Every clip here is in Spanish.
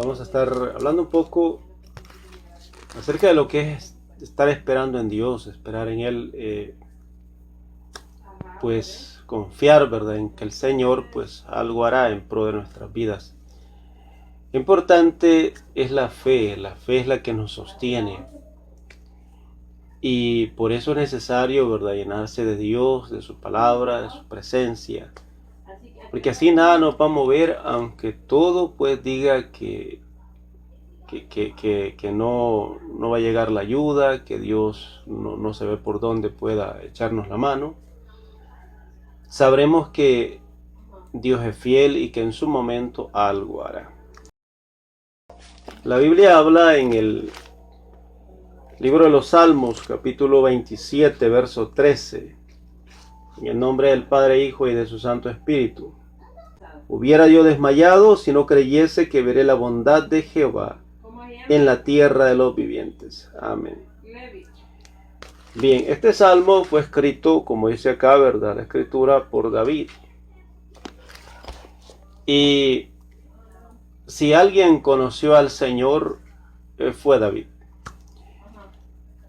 vamos a estar hablando un poco acerca de lo que es estar esperando en Dios, esperar en Él, pues confiar, ¿verdad?, en que el Señor pues algo hará en pro de nuestras vidas. Importante es la fe es la que nos sostiene. Y por eso es necesario, ¿verdad?, llenarse de Dios, de su palabra, de su presencia. Porque así nada nos va a mover, aunque todo pues diga que no va a llegar la ayuda, que Dios no se ve por dónde pueda echarnos la mano. Sabremos que Dios es fiel y que en su momento algo hará. La Biblia habla en el libro de los Salmos, capítulo 27, verso 13. En el nombre del Padre, Hijo y de su Santo Espíritu. Hubiera yo desmayado si no creyese que veré la bondad de Jehová en la tierra de los vivientes. Amén. Bien, este salmo fue escrito, como dice acá, ¿verdad?, la escritura, por David. Y si alguien conoció al Señor, fue David.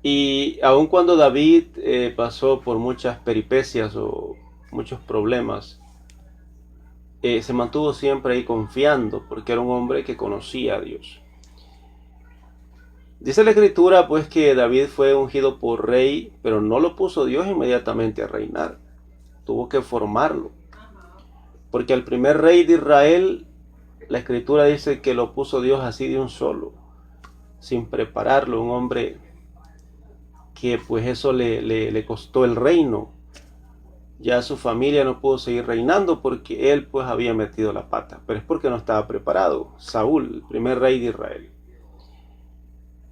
Y aun cuando David pasó por muchas peripecias o muchos problemas, se mantuvo siempre ahí confiando, porque era un hombre que conocía a Dios. Dice la escritura pues que David fue ungido por rey, pero no lo puso Dios inmediatamente a reinar. Tuvo que formarlo. Porque al primer rey de Israel, la escritura dice que lo puso Dios así de un solo, sin prepararlo. Un hombre que pues eso le costó el reino. Ya su familia no pudo seguir reinando porque él pues había metido la pata. Pero es porque no estaba preparado. Saúl, el primer rey de Israel.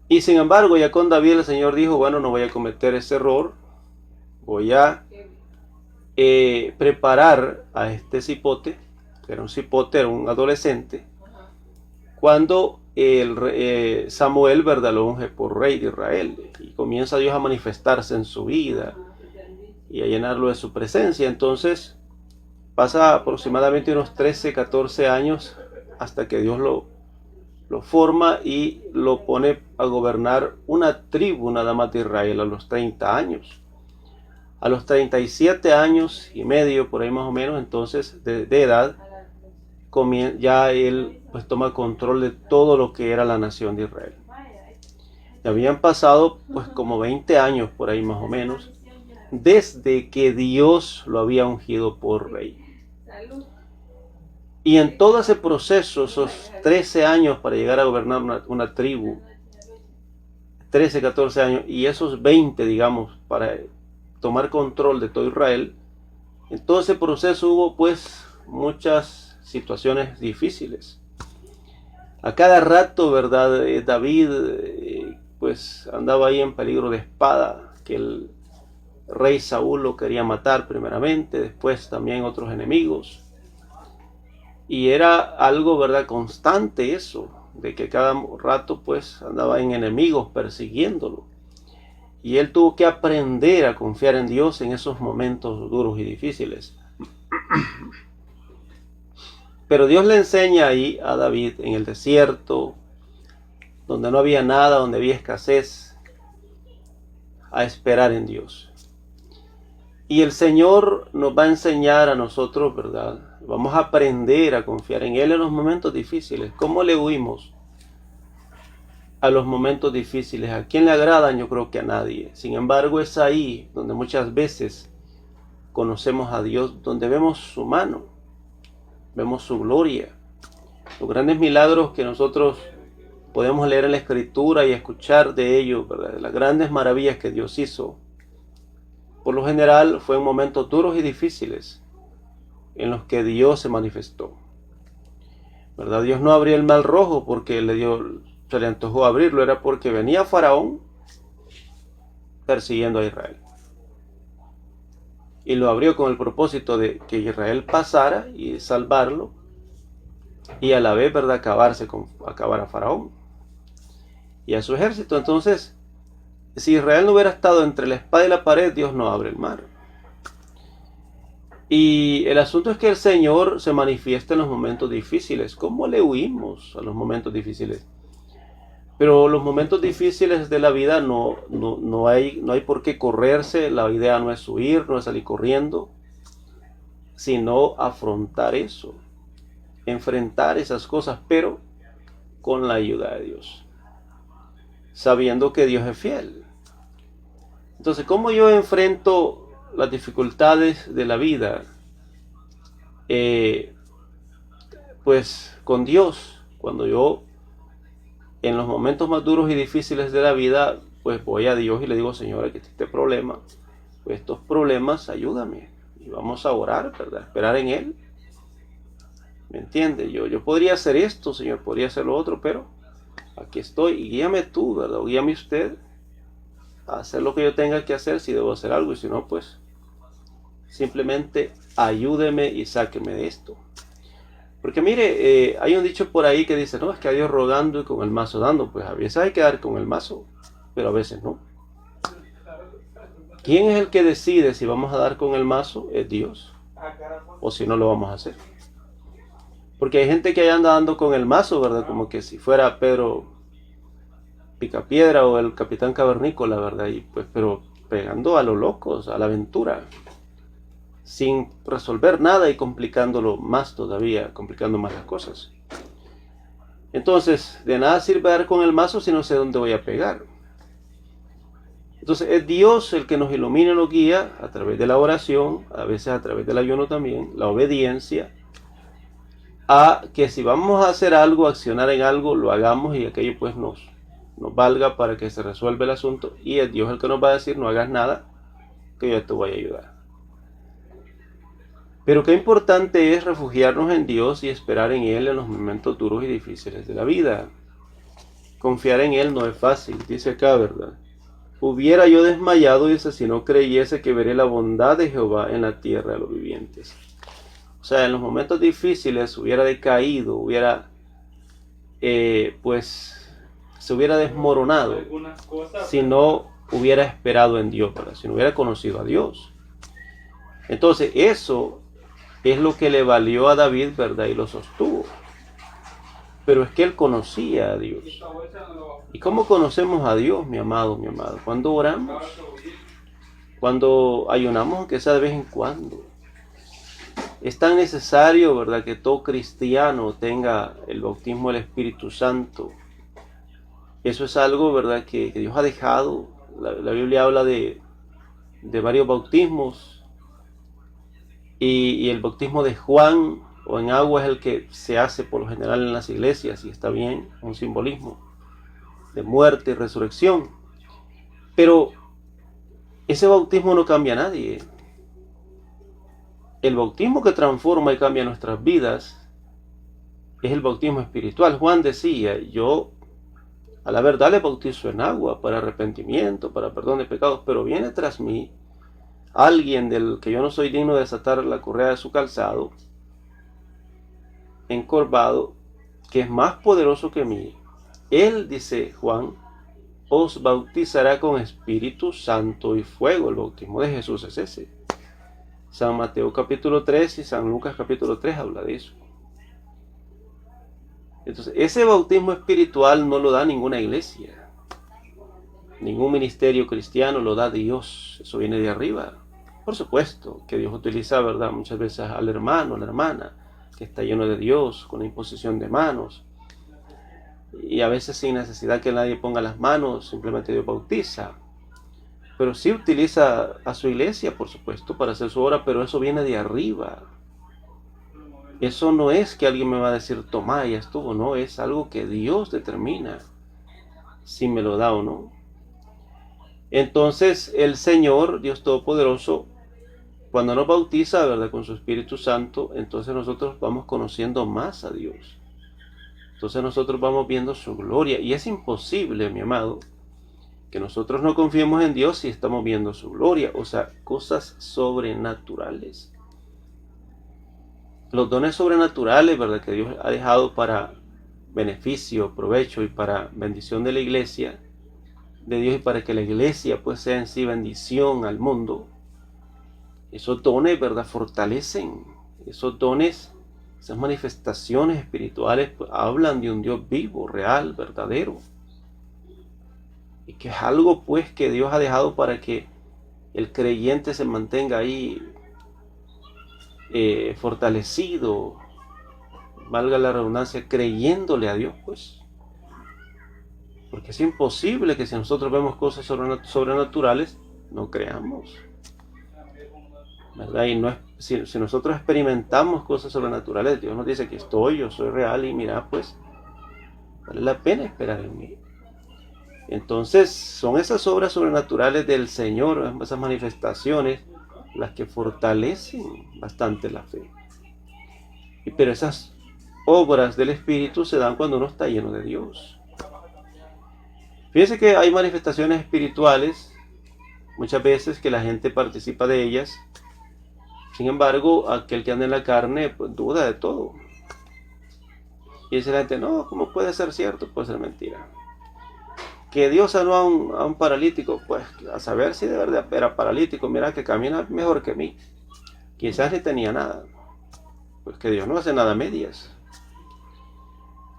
Y sin embargo, ya con David el Señor dijo, bueno, no voy a cometer ese error. Voy a preparar a este cipote, que era un cipote, era un adolescente, cuando Samuel, ¿verdad?, lo unge por rey de Israel. Y comienza Dios a manifestarse en su vida y a llenarlo de su presencia. Entonces pasa aproximadamente unos 13, 14 años hasta que Dios lo forma y lo pone a gobernar una tribu nada más de Israel a los 30 años. A los 37 años y medio, por ahí más o menos, entonces de edad, ya él pues toma control de todo lo que era la nación de Israel. Ya habían pasado pues como 20 años por ahí más o menos, desde que Dios lo había ungido por rey. Y en todo ese proceso, esos 13 años para llegar a gobernar una tribu, 13, 14 años, y esos 20, digamos, para tomar control de todo Israel, en todo ese proceso hubo pues muchas situaciones difíciles. A cada rato, ¿verdad?, David pues andaba ahí en peligro de espada, que el rey Saúl lo quería matar primeramente, después también otros enemigos. Y era algo, ¿verdad?, constante eso, de que cada rato pues andaba en enemigos persiguiéndolo. Y él tuvo que aprender a confiar en Dios en esos momentos duros y difíciles. Pero Dios le enseña ahí a David en el desierto, donde no había nada, donde había escasez, a esperar en Dios. Y el Señor nos va a enseñar a nosotros, ¿verdad? Vamos a aprender a confiar en Él en los momentos difíciles. ¿Cómo le huimos a los momentos difíciles? ¿A quién le agradan? Yo creo que a nadie. Sin embargo, es ahí donde muchas veces conocemos a Dios, donde vemos su mano, vemos su gloria, los grandes milagros que nosotros podemos leer en la Escritura y escuchar de ellos, ¿verdad?, de las grandes maravillas que Dios hizo. Por lo general fue en momentos duros y difíciles en los que Dios se manifestó, ¿verdad? Dios no abrió el mar rojo porque se le antojó abrirlo, era porque venía Faraón persiguiendo a Israel. Y lo abrió con el propósito de que Israel pasara y salvarlo, y a la vez, ¿verdad?, acabar a Faraón y a su ejército. Entonces, si Israel no hubiera estado entre la espada y la pared, Dios no abre el mar. Y el asunto es que el Señor se manifiesta en los momentos difíciles. ¿Cómo le huimos a los momentos difíciles? Pero los momentos difíciles de la vida no hay por qué correrse. La idea no es huir, no es salir corriendo, sino afrontar eso, enfrentar esas cosas, pero con la ayuda de Dios, sabiendo que Dios es fiel. Entonces, ¿cómo yo enfrento las dificultades de la vida? Pues con Dios. Cuando yo, en los momentos más duros y difíciles de la vida, pues voy a Dios y le digo: Señor, aquí está este problema, pues estos problemas, ayúdame. Y vamos a orar, ¿verdad? Esperar en Él. ¿Me entiende? Yo podría hacer esto, Señor, podría hacer lo otro, pero aquí estoy, y guíame tú, ¿verdad? O guíame usted a hacer lo que yo tenga que hacer, si debo hacer algo, y si no, pues simplemente ayúdeme y sáqueme de esto. Porque mire, hay un dicho por ahí que dice: no, es que a Dios rogando y con el mazo dando. Pues a veces hay que dar con el mazo, pero a veces no. ¿Quién es el que decide si vamos a dar con el mazo? Es Dios. O si no, lo vamos a hacer. Porque hay gente que anda dando con el mazo, ¿verdad? Como que si fuera Pedro Picapiedra o el Capitán Cavernícola, ¿verdad? Y pues, pero pegando a lo locos, a la aventura, sin resolver nada y complicándolo más todavía, complicando más las cosas. Entonces, de nada sirve dar con el mazo si no sé dónde voy a pegar. Entonces, es Dios el que nos ilumina y nos guía a través de la oración, a veces a través del ayuno también, la obediencia, a que si vamos a hacer algo, accionar en algo, lo hagamos y aquello pues nos valga para que se resuelva el asunto. Y es Dios el que nos va a decir: no hagas nada, que yo te voy a ayudar. Pero qué importante es refugiarnos en Dios y esperar en Él en los momentos duros y difíciles de la vida. Confiar en Él no es fácil, dice acá, ¿verdad? Hubiera yo desmayado, dice, si no creyese que veré la bondad de Jehová en la tierra de los vivientes. O sea, en los momentos difíciles hubiera decaído, pues se hubiera desmoronado si no hubiera esperado en Dios, ¿verdad? Si no hubiera conocido a Dios. Entonces eso es lo que le valió a David, ¿verdad? Y lo sostuvo. Pero es que él conocía a Dios. ¿Y cómo conocemos a Dios, mi amado, mi amado? Cuando oramos, cuando ayunamos, aunque sea de vez en cuando. Es tan necesario, ¿verdad?, que todo cristiano tenga el bautismo del Espíritu Santo. Eso es algo, ¿verdad?, que Dios ha dejado. La Biblia habla de varios bautismos. Y el bautismo de Juan o en agua es el que se hace por lo general en las iglesias, y está bien, un simbolismo de muerte y resurrección. Pero ese bautismo no cambia a nadie. El bautismo que transforma y cambia nuestras vidas es el bautismo espiritual. Juan decía: yo a la verdad le bautizo en agua para arrepentimiento, para perdón de pecados, pero viene tras mí alguien del que yo no soy digno de desatar la correa de su calzado, encorvado, que es más poderoso que mí. Él, dice Juan, os bautizará con Espíritu Santo y fuego. El bautismo de Jesús es ese. San Mateo capítulo 3 y San Lucas capítulo 3 habla de eso. Entonces, ese bautismo espiritual no lo da ninguna iglesia, ningún ministerio cristiano, lo da Dios. Eso viene de arriba. Por supuesto que Dios utiliza, ¿verdad?, muchas veces al hermano, a la hermana, que está lleno de Dios, con la imposición de manos. Y a veces sin necesidad que nadie ponga las manos, simplemente Dios bautiza. Pero sí utiliza a su iglesia, por supuesto, para hacer su obra, pero eso viene de arriba. Eso no es que alguien me va a decir: toma, ya estuvo. No, es algo que Dios determina si me lo da o no. Entonces el Señor, Dios Todopoderoso, cuando nos bautiza, ¿verdad?, con su Espíritu Santo, entonces nosotros vamos conociendo más a Dios. Entonces nosotros vamos viendo su gloria. Y es imposible, mi amado, que nosotros no confiemos en Dios si estamos viendo su gloria. O sea, cosas sobrenaturales. Los dones sobrenaturales, ¿verdad?, que Dios ha dejado para beneficio, provecho y para bendición de la iglesia, de Dios, y para que la iglesia pues sea en sí bendición al mundo. Esos dones, ¿verdad?, fortalecen. Esos dones, esas manifestaciones espirituales, pues, hablan de un Dios vivo, real, verdadero. Y que es algo, pues, que Dios ha dejado para que el creyente se mantenga ahí fortalecido, valga la redundancia, creyéndole a Dios, pues. Porque es imposible que si nosotros vemos cosas sobrenaturales, no creamos, ¿verdad? Y no es, si nosotros experimentamos cosas sobrenaturales, Dios nos dice: aquí estoy, yo soy real, y mira, pues, vale la pena esperar en mí. Entonces, son esas obras sobrenaturales del Señor, esas manifestaciones, las que fortalecen bastante la fe. Pero esas obras del Espíritu se dan cuando uno está lleno de Dios. Fíjense que hay manifestaciones espirituales, muchas veces, que la gente participa de ellas. Sin embargo, aquel que anda en la carne, pues, duda de todo. Y dice la gente: no, ¿cómo puede ser cierto? Puede ser mentira. Que Dios sanó a un paralítico, pues a saber si de verdad era paralítico. Mira que camina mejor que mí. Quizás ni tenía nada. Pues que Dios no hace nada a medias.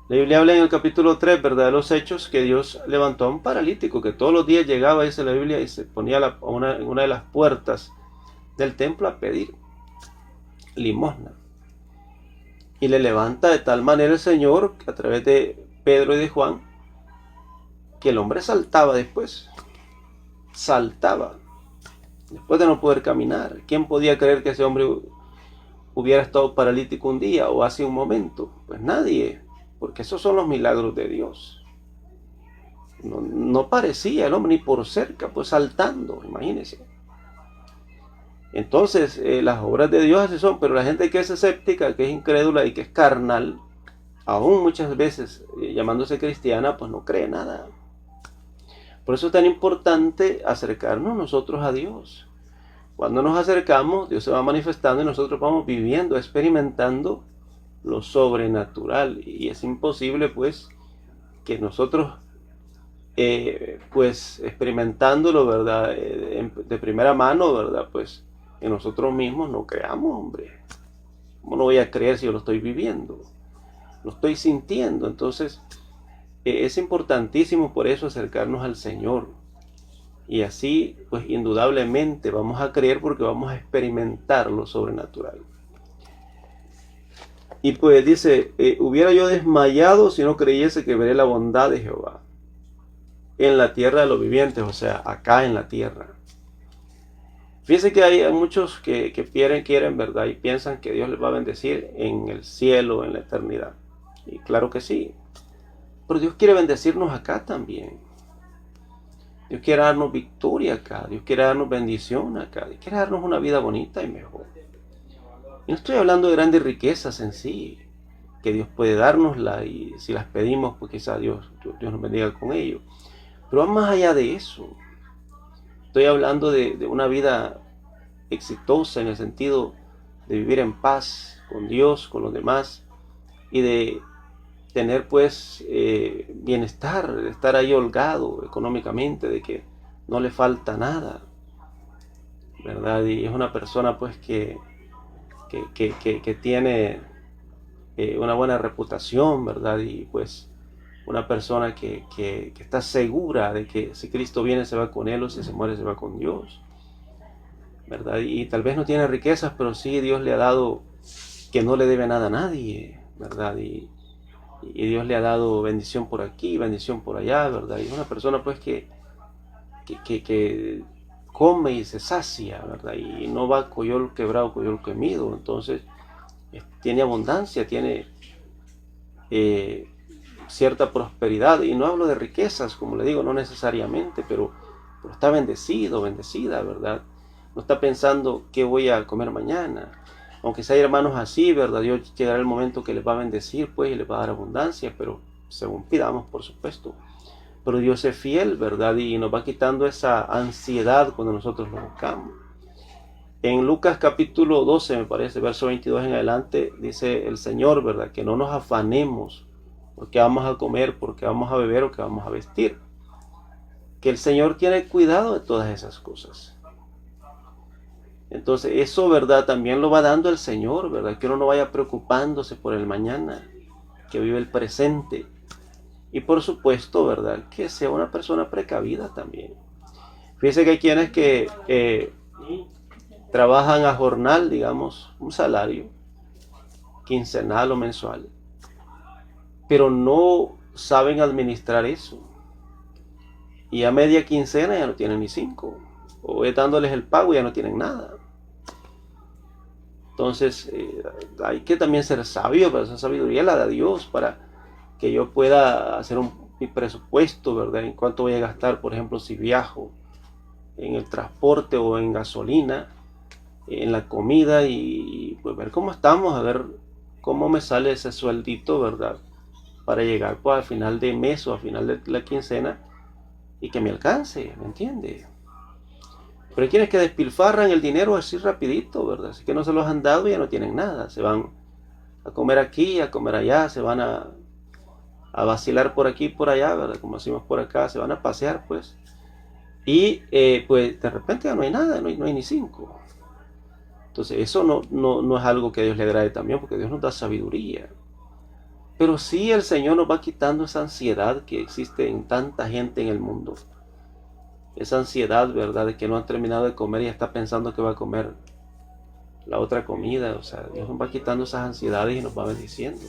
La Biblia habla en el capítulo 3, ¿verdad?, de los Hechos, que Dios levantó a un paralítico que todos los días llegaba, dice la Biblia, y se ponía en una de las puertas del templo a pedir limosna. Y le levanta de tal manera el Señor, a través de Pedro y de Juan, que el hombre saltaba después. Saltaba. Después de no poder caminar. ¿Quién podía creer que ese hombre hubiera estado paralítico un día o hace un momento? Pues nadie. Porque esos son los milagros de Dios. No parecía el hombre ni por cerca, pues saltando, imagínense. Entonces, las obras de Dios así son, pero la gente que es escéptica, que es incrédula y que es carnal, aún muchas veces llamándose cristiana, pues no cree nada. Por eso es tan importante acercarnos nosotros a Dios. Cuando nos acercamos, Dios se va manifestando y nosotros vamos viviendo, experimentando lo sobrenatural. Y es imposible, pues, que nosotros, pues, experimentándolo, ¿verdad?, de primera mano, ¿verdad?, pues, en nosotros mismos no creamos, hombre. ¿Cómo no voy a creer si yo lo estoy viviendo? Lo estoy sintiendo. Entonces, es importantísimo por eso acercarnos al Señor. Y así, pues, indudablemente vamos a creer, porque vamos a experimentar lo sobrenatural. Y pues dice: hubiera yo desmayado si no creyese que veré la bondad de Jehová en la tierra de los vivientes, o sea, acá en la tierra. Fíjense que hay muchos que quieren, ¿verdad?, y piensan que Dios les va a bendecir en el cielo, en la eternidad. Y claro que sí. Pero Dios quiere bendecirnos acá también. Dios quiere darnos victoria acá. Dios quiere darnos bendición acá. Dios quiere darnos una vida bonita y mejor. Y no estoy hablando de grandes riquezas en sí, que Dios puede dárnosla, y si las pedimos, pues quizá Dios nos bendiga con ello. Pero va más allá de eso. Estoy hablando de una vida exitosa, en el sentido de vivir en paz con Dios, con los demás, y de tener, pues, bienestar, de estar ahí holgado económicamente, de que no le falta nada, ¿verdad? Y es una persona, pues, que tiene una buena reputación, ¿verdad? Y pues una persona que está segura de que si Cristo viene se va con él, o si se muere se va con Dios, ¿verdad? Y tal vez no tiene riquezas, pero sí Dios le ha dado que no le debe nada a nadie, ¿verdad? Y Dios le ha dado bendición por aquí, bendición por allá, ¿verdad? Y es una persona, pues, que come y se sacia, ¿verdad? Y no va coyol quebrado, coyol comido. Entonces, tiene abundancia, tiene cierta prosperidad. Y no hablo de riquezas, como le digo, no necesariamente, pero está bendecido, bendecida, ¿verdad? No está pensando qué voy a comer mañana. Aunque sea hermanos así, ¿verdad? Dios llegará el momento que les va a bendecir, pues, y les va a dar abundancia, pero según pidamos, por supuesto. Pero Dios es fiel, ¿verdad? Y nos va quitando esa ansiedad cuando nosotros lo buscamos. En Lucas capítulo 12, me parece, verso 22 en adelante, dice el Señor, ¿verdad?, que no nos afanemos porque vamos a comer, porque vamos a beber o que vamos a vestir. Que el Señor tiene cuidado de todas esas cosas. Entonces eso, ¿verdad? También lo va dando el Señor, ¿verdad? Que uno no vaya preocupándose por el mañana, que vive el presente. Y por supuesto, ¿verdad? Que sea una persona precavida también. Fíjese que hay quienes que trabajan a jornal, digamos, un salario quincenal o mensual, pero no saben administrar eso. Y a media quincena ya no tienen ni 5. O es dándoles el pago y ya no tienen nada. Entonces hay que también ser sabio, pero esa sabiduría la da Dios para que yo pueda hacer mi presupuesto, ¿verdad? En cuánto voy a gastar, por ejemplo, si viajo, en el transporte o en gasolina, en la comida y pues ver cómo estamos, a ver cómo me sale ese sueldito, ¿verdad? Para llegar pues al final de mes o al final de la quincena y que me alcance, ¿me entiende? Pero hay quienes que despilfarran el dinero así rapidito, ¿verdad? Así que no se los han dado y ya no tienen nada. Se van a comer aquí, a comer allá, se van a vacilar por aquí y por allá, ¿verdad? Como decimos por acá, se van a pasear, pues. Y pues de repente ya no hay nada, no hay ni 5. Entonces eso no es algo que a Dios le agrade también, porque Dios nos da sabiduría. Pero sí el Señor nos va quitando esa ansiedad que existe en tanta gente en el mundo. Esa ansiedad, ¿verdad? De que no han terminado de comer y ya está pensando que va a comer la otra comida. O sea, Dios nos va quitando esas ansiedades y nos va bendiciendo.